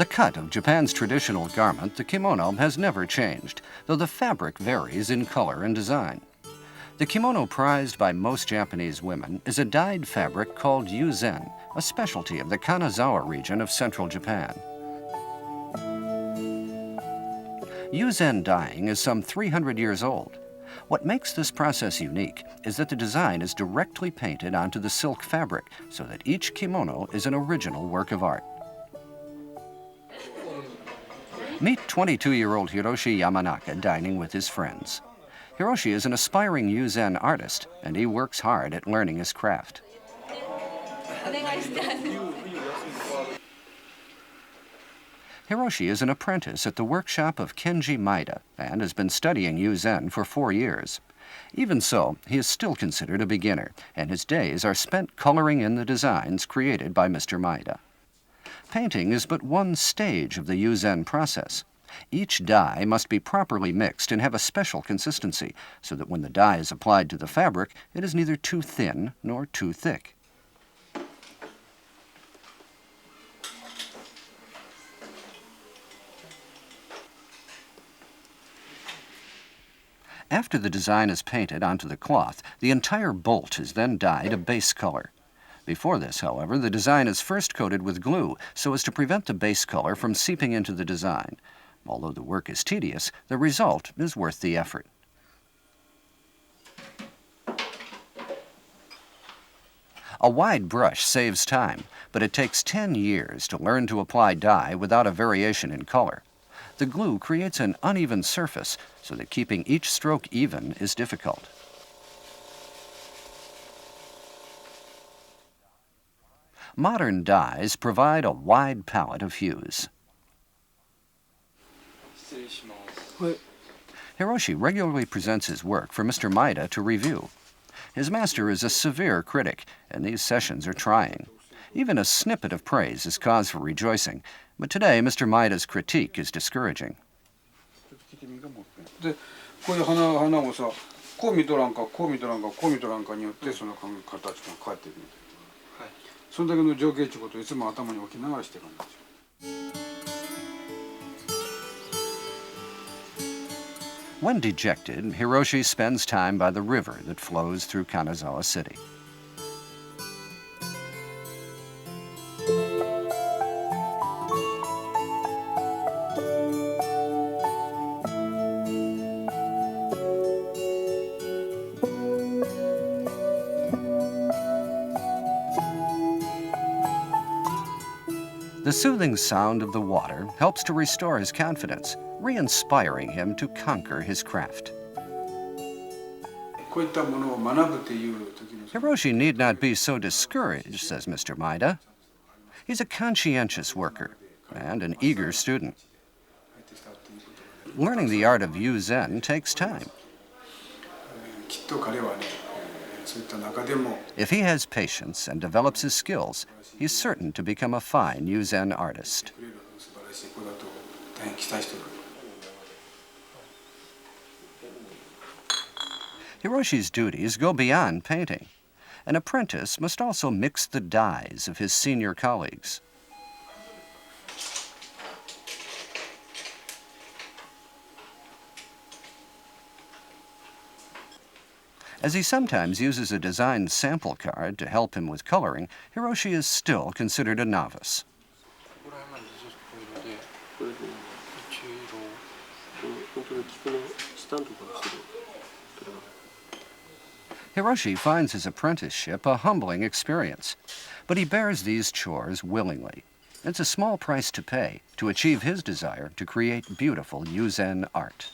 The cut of Japan's traditional garment, the kimono, has never changed, though the fabric varies in color and design. The kimono prized by most Japanese women is a dyed fabric called yuzen, a specialty of the Kanazawa region of central Japan. Yuzen dyeing is some 300 years old. What makes this process unique is that the design is directly painted onto the silk fabric so that each kimono is an original work of art. Meet 22-year-old Hiroshi Yamanaka dining with his friends. Hiroshi is an aspiring yuzen artist, and he works hard at learning his craft. Hiroshi is an apprentice at the workshop of Kenji Maeda and has been studying yuzen for 4 years. Even so, he is still considered a beginner, and his days are spent coloring in the designs created by Mr. Maeda. Painting is but one stage of the yuzen process. Each dye must be properly mixed and have a special consistency so that when the dye is applied to the fabric, it is neither too thin nor too thick. After the design is painted onto the cloth, the entire bolt is then dyed a base color. Before this, however, the design is first coated with glue so as to prevent the base color from seeping into the design. Although the work is tedious, the result is worth the effort. A wide brush saves time, but it takes 10 years to learn to apply dye without a variation in color. The glue creates an uneven surface so that keeping each stroke even is difficult. Modern dyes provide a wide palette of hues. Hiroshi regularly presents his work for Mr. Maeda to review. His master is a severe critic, and these sessions are trying. Even a snippet of praise is cause for rejoicing, but today Mr. Maeda's critique is discouraging. When dejected, Hiroshi spends time by the river that flows through Kanazawa City. The soothing sound of the water helps to restore his confidence, re-inspiring him to conquer his craft. Hiroshi need not be so discouraged, says Mr. Maeda. He's a conscientious worker and an eager student. Learning the art of yuzen takes time. If he has patience and develops his skills, he's certain to become a fine yuzen artist. Hiroshi's duties go beyond painting. An apprentice must also mix the dyes of his senior colleagues. As he sometimes uses a design sample card to help him with coloring, Hiroshi is still considered a novice. Hiroshi finds his apprenticeship a humbling experience, but he bears these chores willingly. It's a small price to pay to achieve his desire to create beautiful yuzen art.